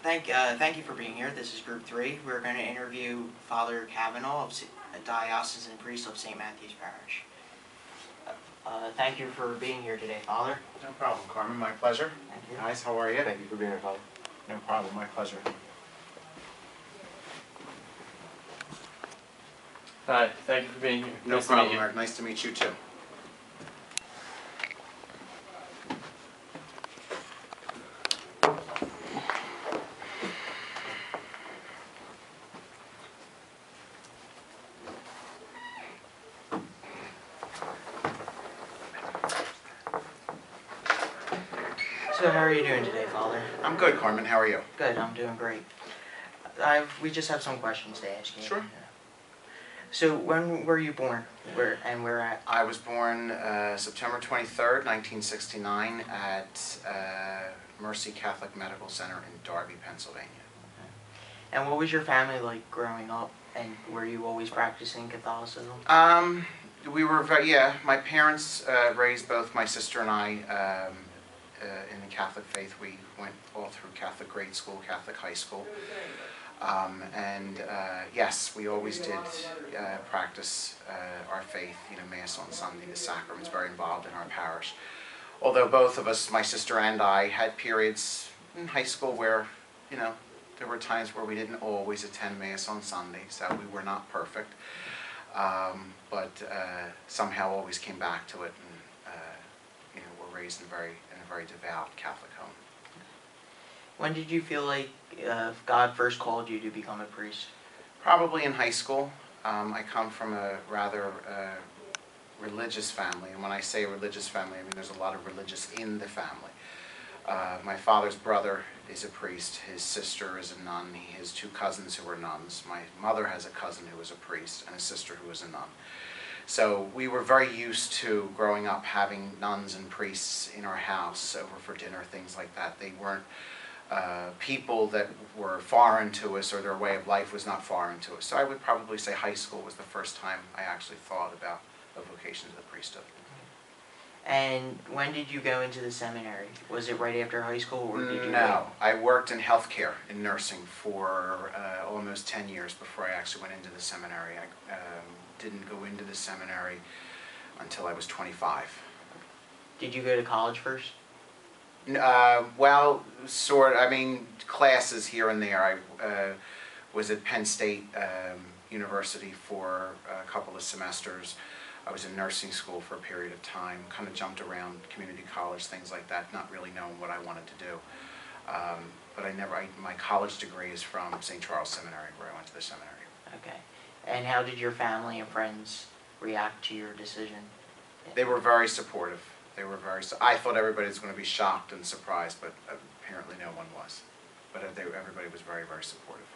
Thank you for being here. This is Group 3. We're going to interview Father Kavanaugh, a diocesan priest of St. Matthew's Parish. Thank you for being here today, Father. No problem, Carmen. My pleasure. Thank you. Guys, how are you? Thank you for being here, Father. No problem. My pleasure. Hi, thank you for being here. No problem, Mark. Nice to meet you, too. So how are you doing today, Father? I'm good, Carmen. How are you? Good, I'm doing great. We just have some questions to ask you. Sure. So when were you born? Where at? I was born September 23rd, 1969 at Mercy Catholic Medical Center in Darby, Pennsylvania. And what was your family like growing up? And were you always practicing Catholicism? My parents raised both my sister and I in the Catholic faith. We went all through Catholic grade school, Catholic high school. Yes, we always did practice our faith, Mass on Sunday, the sacraments, very involved in our parish. Although both of us, my sister and I, had periods in high school where, there were times where we didn't always attend Mass on Sunday, so we were not perfect. But somehow always came back to it, and were raised in a very devout Catholic home. When did you feel like God first called you to become a priest? Probably in high school. I come from a rather religious family, and when I say religious family, I mean there's a lot of religious in the family. My father's brother is a priest, his sister is a nun, he has two cousins who are nuns. My mother has a cousin who is a priest and a sister who is a nun. So we were very used to, growing up, having nuns and priests in our house over for dinner, things like that. They weren't people that were foreign to us, or their way of life was not foreign to us. So I would probably say high school was the first time I actually thought about a vocation to the priesthood. And when did you go into the seminary? Was it right after high school, or did you No, I worked in healthcare, in nursing, for almost 10 years before I actually went into the seminary. I didn't go into the seminary until I was 25. Did you go to college first? Well, classes here and there. I was at Penn State University for a couple of semesters. I was in nursing school for a period of time, kind of jumped around, community college, things like that, not really knowing what I wanted to do. But my college degree is from St. Charles Seminary, where I went to the seminary. Okay. And how did your family and friends react to your decision? They were very supportive. I thought everybody was going to be shocked and surprised, but apparently no one was. But everybody was very, very supportive.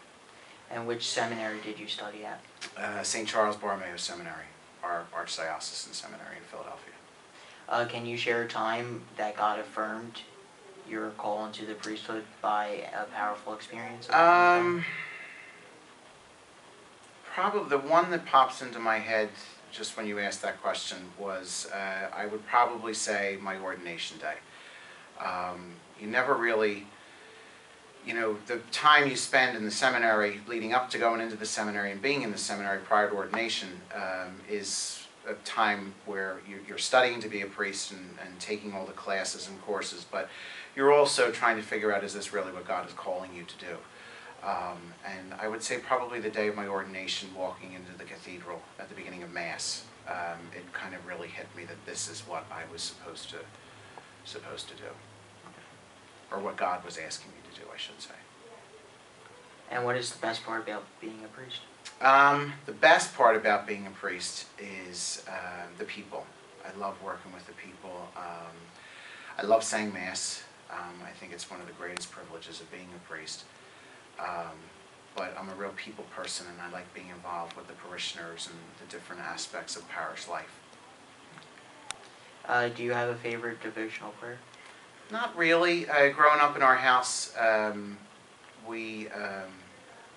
And which seminary did you study at? St. Charles Borromeo Seminary, our Archdiocesan Seminary in Philadelphia. Can you share a time that God affirmed your call into the priesthood by a powerful experience? Probably the one that pops into my head just when you asked that question was, I would probably say my ordination day. You never really, the time you spend in the seminary leading up to going into the seminary and being in the seminary prior to ordination is a time where you're studying to be a priest and taking all the classes and courses, but you're also trying to figure out, is this really what God is calling you to do? And I would say probably the day of my ordination, walking into the cathedral at the beginning of Mass, it kind of really hit me that this is what I was supposed to do, or what God was asking me to do, I should say. And what is the best part about being a priest? The best part about being a priest is the people. I love working with the people. I love saying Mass. I think it's one of the greatest privileges of being a priest. But I'm a real people person, and I like being involved with the parishioners and the different aspects of parish life. Do you have a favorite devotional prayer? Not really. Growing up in our house, we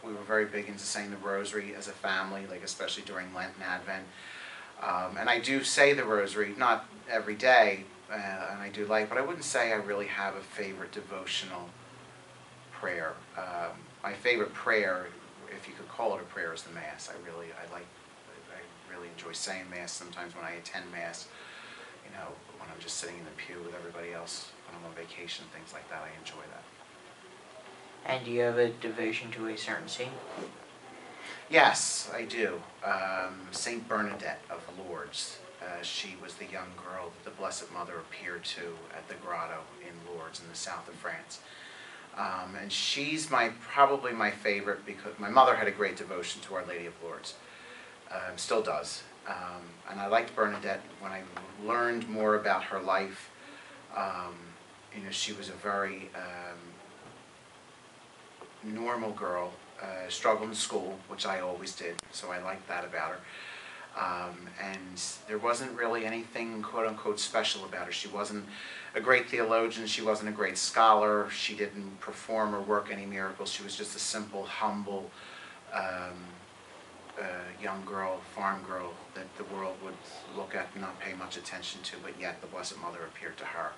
were very big into saying the Rosary as a family, like especially during Lent and Advent. And I do say the Rosary, not every day, and I do like, but I wouldn't say I really have a favorite devotional prayer. My favorite prayer, if you could call it a prayer, is the Mass. I really enjoy saying Mass. Sometimes when I attend Mass, you know, when I'm just sitting in the pew with everybody else, when I'm on vacation, things like that, I enjoy that. And do you have a devotion to a certain saint? Yes, I do. Saint Bernadette of Lourdes. She was the young girl that the Blessed Mother appeared to at the grotto in Lourdes in the south of France. And she's probably my favorite because my mother had a great devotion to Our Lady of Lourdes. Still does. And I liked Bernadette when I learned more about her life. You know, she was a very normal girl, struggled in school, which I always did, so I liked that about her. And there wasn't really anything quote-unquote special about her. She wasn't a great theologian, she wasn't a great scholar, she didn't perform or work any miracles. She was just a simple, humble young girl, farm girl that the world would look at and not pay much attention to, but yet the Blessed Mother appeared to her.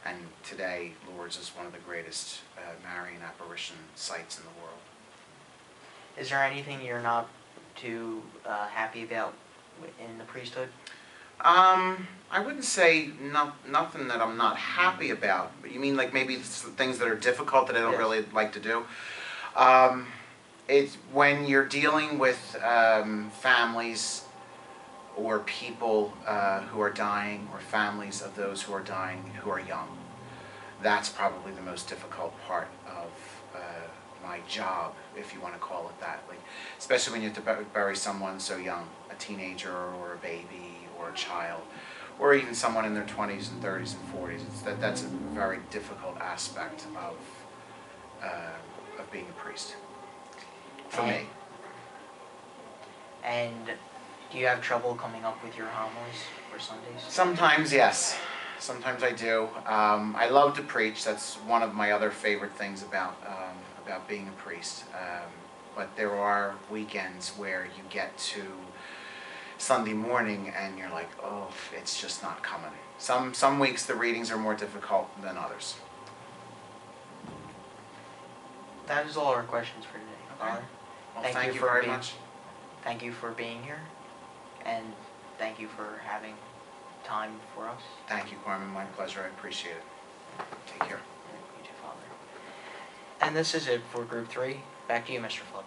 And today, Lourdes is one of the greatest Marian apparition sites in the world. Is there anything you're not too happy about in the priesthood? I wouldn't say nothing that I'm not happy about, but you mean like maybe things that are difficult that I don't Yes. really like to do? It's when you're dealing with families or people who are dying, or families of those who are dying who are young. That's probably the most difficult part of my job, if you want to call it that. Like, especially when you have to bury someone so young, a teenager or a baby or a child, or even someone in their 20s and 30s and 40s. That's a very difficult aspect of being a priest for me. And do you have trouble coming up with your homilies for Sundays? Sometimes, yes. Sometimes I do. I love to preach. That's one of my other favorite things about being a priest. But there are weekends where you get to Sunday morning and you're like, oh, it's just not coming. Some weeks the readings are more difficult than others. That is all our questions for today, Father. Well, Thank thank you you for very being- much. Thank you for being here, and thank you for having time for us. Thank you, Carmen. My pleasure. I appreciate it. Take care. You too, Father. And this is it for Group 3. Back to you, Mr. Flood.